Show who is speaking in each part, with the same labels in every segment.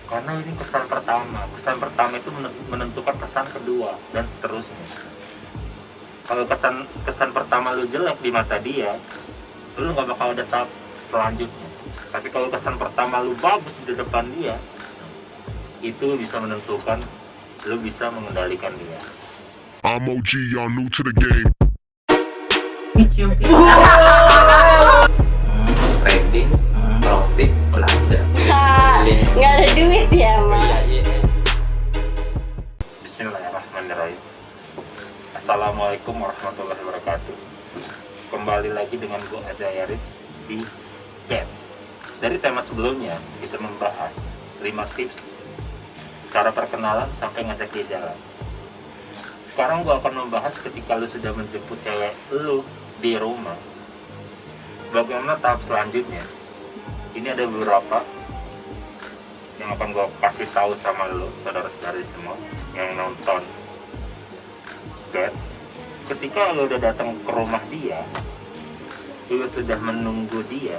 Speaker 1: Karena ini kesan pertama itu menentukan kesan kedua dan seterusnya. Kalau kesan kesan pertama lu jelek di mata dia, lu nggak bakal ada tahap selanjutnya. Tapi kalau kesan pertama lu bagus di depan dia, itu bisa menentukan lu bisa mengendalikan dia.
Speaker 2: I'm OG, y'all new to the game.
Speaker 3: Dicium
Speaker 4: Trading, profit, belanja.
Speaker 5: Nggak ada duit ya, Mas.
Speaker 4: Iya, iya.
Speaker 1: Bismillahirrahmanirrahim. Assalamualaikum warahmatullahi wabarakatuh. Kembali lagi dengan gue Ajaya Rich di Band. Dari tema sebelumnya kita membahas 5 tips cara perkenalan sampai ngajak dia jalan. Sekarang gue akan membahas ketika lu sudah menjemput cewek lu di rumah, bagaimana tahap selanjutnya. Ini ada beberapa yang akan gue kasih tahu sama lu, saudara-saudari semua yang nonton. Dan ketika lu udah datang ke rumah dia, lu sudah menunggu dia,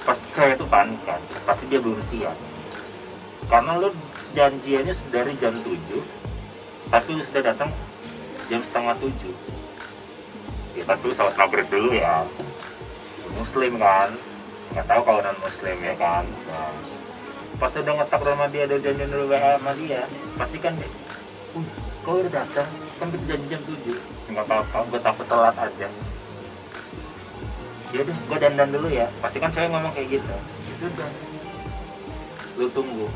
Speaker 1: pasti cewek itu panik kan, pasti dia belum siap. Karena lu janjiannya dari jam 7, tapi lu sudah datang jam setengah 7. Ya tapi lu salat maghrib dulu ya, muslim kan, nggak tahu kalau non muslim ya kan. Nah, pas udah ngetak rumah dia, udah janjian dulu WA sama dia, pasti kan dia, kau udah datang, kan kita janji jam 7. Nggak apa-apa, gue takut telat aja. Ya udah, gue dandan dulu ya, pasti kan saya ngomong kayak gitu. Ya sudah, lu tunggu.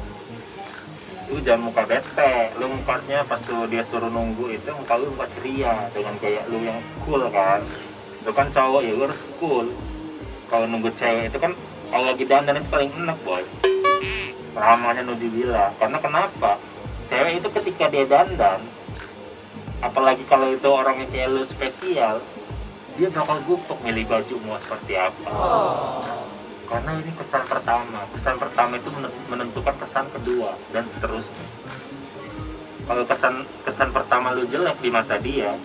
Speaker 1: Lu jangan muka bete, lu mukanya pas tuh dia suruh nunggu itu muka lu muka ceria dengan kayak lu yang cool kan. Lu kan cowok ya, lu harus cool. Kalau nunggu cewek itu kan kalau lagi dandan itu paling enak boy. Ramahnya nujubila. Karena kenapa? Cewek itu ketika dia dandan, apalagi kalau itu orangnya kayak lu spesial, dia bakal gupek milih baju mau seperti apa. Karena ini kesan pertama itu menentukan kesan kedua dan seterusnya. Kalau kesan pertama lu jelek di mata dia,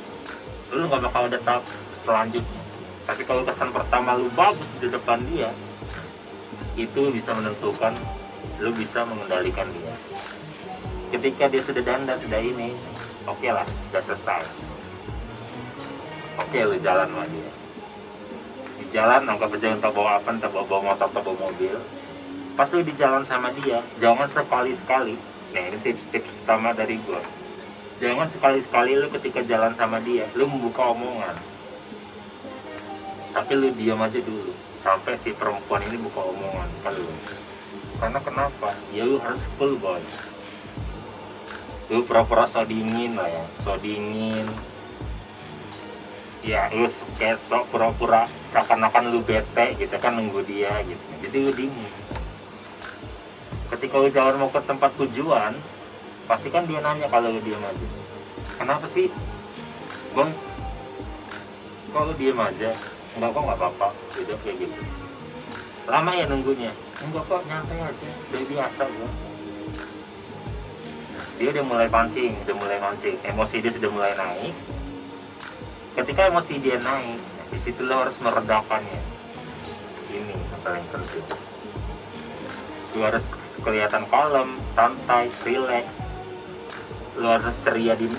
Speaker 1: lu nggak bakal ada tahap selanjutnya. Tapi kalau kesan pertama lu bagus di depan dia, itu bisa menentukan lu bisa mengendalikan dia. Ketika dia sudah dandan, sudah ini, oke lah, udah selesai. Oke, lu jalan sama dia. Di jalan, anggap aja entah bawa apa, entah bawa motor, entah bawa mobil. Pas lu di jalan sama dia, jangan sekali-sekali. Nah, ini tips-tips pertama dari gue. Jangan sekali-sekali lu ketika jalan sama dia, lu membuka omongan. Tapi lu diam aja dulu, sampai si perempuan ini buka omongan ke lu. Karena kenapa? Ya lu harus cool boy. Lu pura-pura so dingin lah ya, so dingin. Ya lu kayak sok pura-pura seakan-akan lu bete gitu kan nunggu dia gitu, jadi lu dingin. Ketika lu jalan mau ke tempat tujuan, pasti kan dia nanya kalau lu diam aja, kenapa sih bang, kok lu diem aja? Enggak kok, nggak apa-apa gitu, kayak gitu. Lama ya nunggunya? Enggak kok, nyantai aja, udah biasa gua. Dia udah mulai mancing, emosi dia sudah mulai naik. Ketika emosi dia naik, di situ lo harus meredakannya. Ini yang paling penting. Lo harus kelihatan kalem, santai, relax. Lo harus ceria di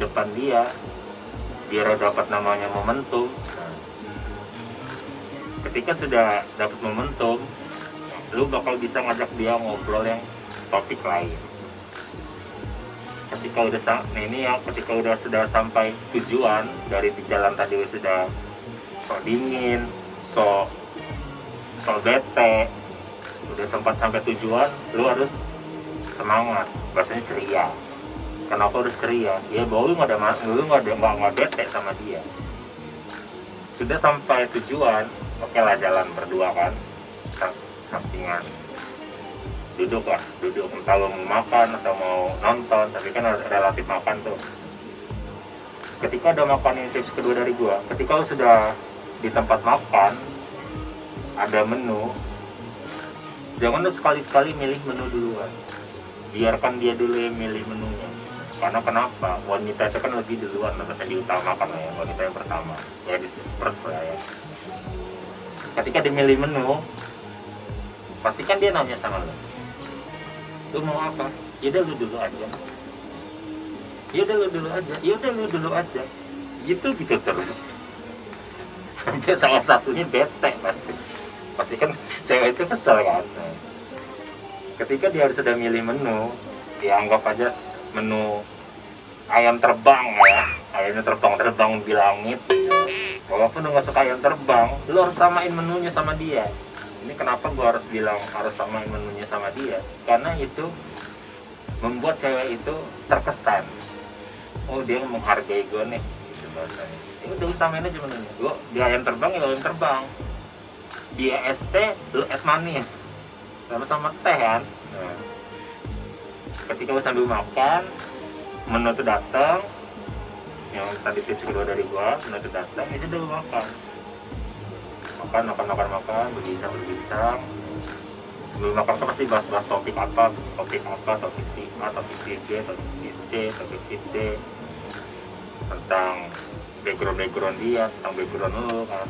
Speaker 1: depan dia, biar lo dapat namanya momentum. Nah, ketika sudah dapat momentum, lo bakal bisa ngajak dia ngobrol yang topik lain. Ketika udah sudah sampai tujuan, dari di jalan tadi sudah so dingin, so bete, udah sempat sampai tujuan, lu harus semangat, bahasanya ceria. Kenapa harus ceria? Ya bahwa lu nggak bete sama dia. Sudah sampai tujuan, oke lah jalan berdua kan, sampingan. Duduk entah lo mau makan atau mau nonton, tapi kan relatif makan tuh. Ketika udah makan, ini tips kedua dari gua, ketika lo sudah di tempat makan ada menu, jangan lo sekali-sekali milih menu duluan, biarkan dia dulu yang milih menunya. Karena kenapa? Wanita itu kan lebih duluan, biasanya diutamakan lah ya, wanita yang pertama ya, di first lah ya. Ketika dia milih menu, pastikan dia nanya sama lo, Lu mau apa? Yaudah lu dulu aja. Yaudah lu dulu aja. Yaudah lu dulu aja. Gitu terus. Sampai salah satunya bete pasti kan si cewek itu kesel kan. Ketika dia sudah milih menu, dia anggap aja menu ayam terbang ya, ayamnya terbang di langit. Walaupun lu nggak suka ayam terbang, lu harus samain menunya sama dia. Ini kenapa gua harus bilang harus samain menunya sama dia? Karena itu membuat cewek itu terkesan. Oh, dia menghargai gua nih, gitu bahasanya. Ya udah samain aja menunya. Gua dia ayam terbang ya ayam terbang. Dia es teh, lu es manis. Sama teh kan. Nah, ketika lu sambil makan, menu itu datang. Yang tadi tips kedua dari gua, menu itu datang, itu dulu makan, berbincang. Sebelum makan kan pasti bahas topik si A, topik si B, topik si C, topik si D, tentang background dia, tentang background lu kan.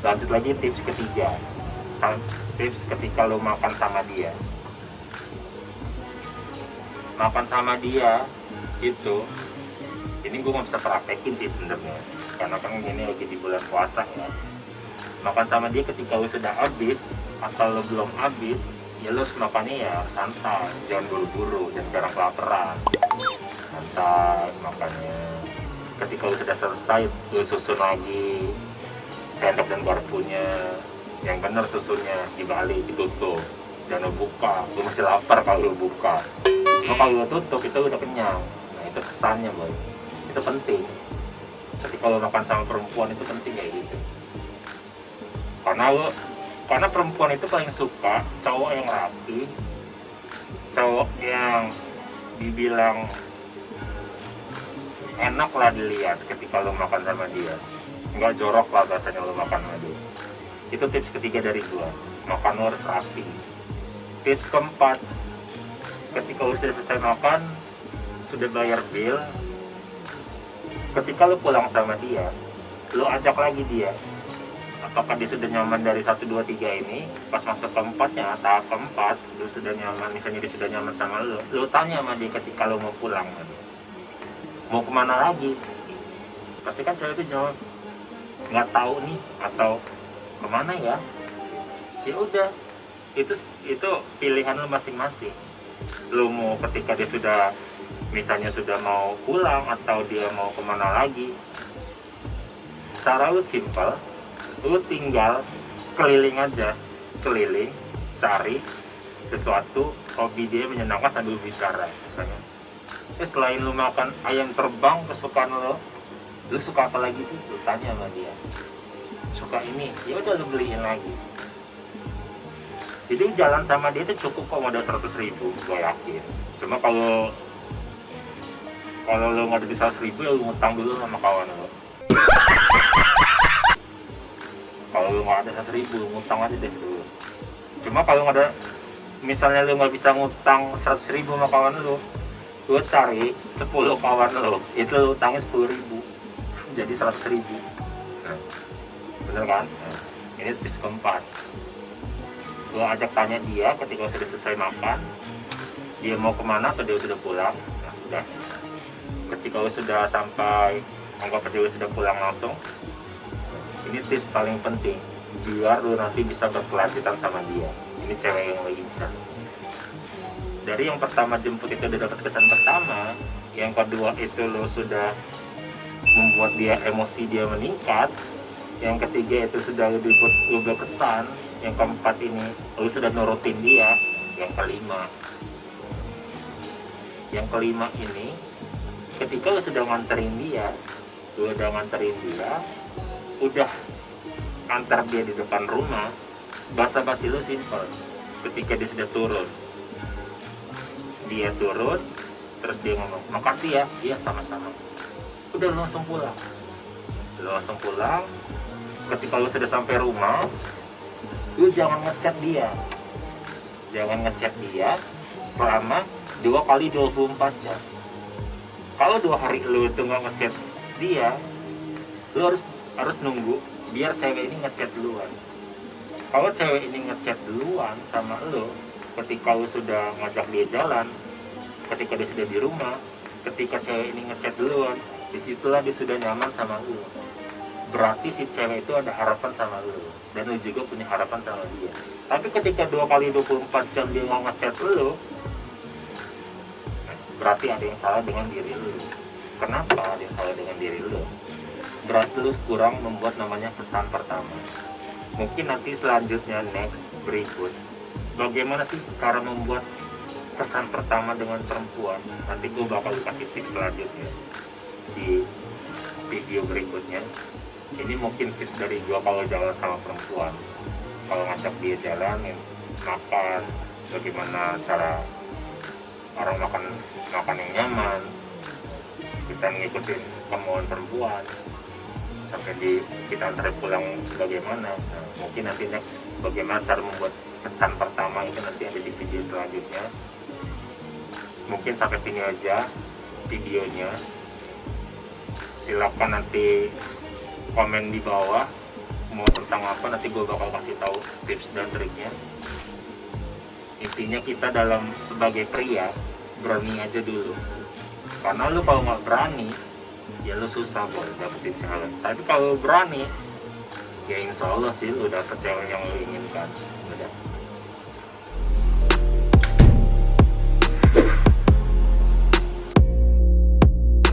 Speaker 1: Lanjut lagi tips ketiga, tips ketika lo makan sama dia. Makan sama dia itu, ini gue nggak bisa praktekin sih sebenarnya, karena kan ini lagi di bulan puasa ya. Makan sama dia ketika lo sudah habis atau lo belum habis, ya lo harus makannya ya santai, jangan buru-buru dan jarang kelaparan. Santai makannya. Ketika lo sudah selesai, lo susun lagi sendok dan garpunya yang benar, susunya dibalik, ditutup, jangan lo buka. Lo masih lapar kalau lo buka. Kalau lo tutup itu udah kenyang. Nah itu kesannya boy, itu penting. Ketika lo makan sama perempuan itu penting kayak gitu. Karena perempuan itu paling suka cowok yang rapi, cowok yang dibilang enak lah dilihat ketika lo makan sama dia. Nggak jorok lah bahasanya lo makan sama dia. Itu tips ketiga dari gua, makan lo harus rapi. Tips keempat, ketika lo sudah selesai makan, sudah bayar bill, ketika lo pulang sama dia, lo ajak lagi dia. Apakah dia sudah nyaman dari 1, 2, 3 ini? Pas masuk keempatnya, tahap keempat, lo sudah nyaman, misalnya dia sudah nyaman sama lo tanya sama dia ketika lo mau pulang, mau kemana lagi? Pasti kan cewek itu jawab, nggak tahu nih, atau kemana ya? Ya udah, itu pilihan lo masing-masing. Lo mau ketika dia sudah, misalnya sudah mau pulang atau dia mau kemana lagi, cara lo simpel. Lu tinggal keliling aja, cari sesuatu hobi dia menyenangkan sambil bicara. Misalnya, selain lu makan ayam terbang kesukaan lu suka apa lagi sih? Lu tanya sama dia. Suka ini, ya udah lu beliin lagi. Jadi jalan sama dia itu cukup kok modal 100.000, gue yakin. Cuma kalau lu nggak ada di 100.000 ya lu ngutang dulu sama kawan lu. Kalau lu nggak ada 100.000, ngutang aja deh dulu. Cuma kalau nggak ada, misalnya lu nggak bisa ngutang 100.000 sama kawan lu cari 10 kawan lu, itu lu utangin 10.000, jadi 100.000. Nah, bener kan? Nah, ini tips keempat. Lu ajak tanya dia ketika sudah selesai makan, dia mau kemana atau dia sudah pulang. Nah sudah. Ketika lu sudah sampai, anggap dia sudah pulang langsung. Ini tips paling penting biar lu nanti bisa berkelanjutan sama dia. Ini cewek yang lo incar. Dari yang pertama jemput itu udah dapat kesan pertama, yang kedua itu lo sudah membuat dia emosi dia meningkat, yang ketiga itu sudah lo berkesan, yang keempat ini lo sudah nurutin dia, yang kelima ini ketika lo sudah nganterin dia, udah antar dia di depan rumah, basa-basi lu simpel. Ketika dia sudah turun, terus dia ngomong makasih ya, iya sama-sama, udah lu langsung pulang. Ketika lu sudah sampai rumah, lu jangan ngechat dia selama 2 kali 24 jam. Kalau 2 hari lu itu nggak ngechat dia, lu harus nunggu biar cewek ini ngechat duluan. Kalau cewek ini ngechat duluan sama lo, ketika lo sudah ngajak dia jalan, ketika dia sudah di rumah, ketika cewek ini ngechat duluan, disitulah dia sudah nyaman sama lo. Berarti si cewek itu ada harapan sama lo, dan lo juga punya harapan sama dia. Tapi ketika 2 kali 24 jam dia nggak ngechat lo, berarti ada yang salah dengan diri lo. Kenapa ada yang salah dengan diri lo? Berarti lo kurang membuat namanya pesan pertama. Mungkin nanti selanjutnya next berikut bagaimana sih cara membuat kesan pertama dengan perempuan. Nanti gue bakal kasih tips selanjutnya di video berikutnya. Ini mungkin tips dari gue kalau jalan sama perempuan, kalau ngajak dia jalan, makan, bagaimana cara orang makan yang nyaman, kita ngikutin kemauan perempuan sampai kita antar pulang bagaimana. Nah, mungkin nanti next bagaimana cara membuat kesan pertama itu nanti ada di video selanjutnya. Mungkin sampai sini aja videonya. Silakan nanti komen di bawah mau tentang apa, nanti gue bakal kasih tahu tips dan triknya. Intinya kita dalam sebagai pria berani aja dulu, karena lu kalau nggak berani ya lu susah buat dapetin cewek. Tapi kalau berani ya insya Allah sih lu dapet cewek yang lu inginkan. Udah.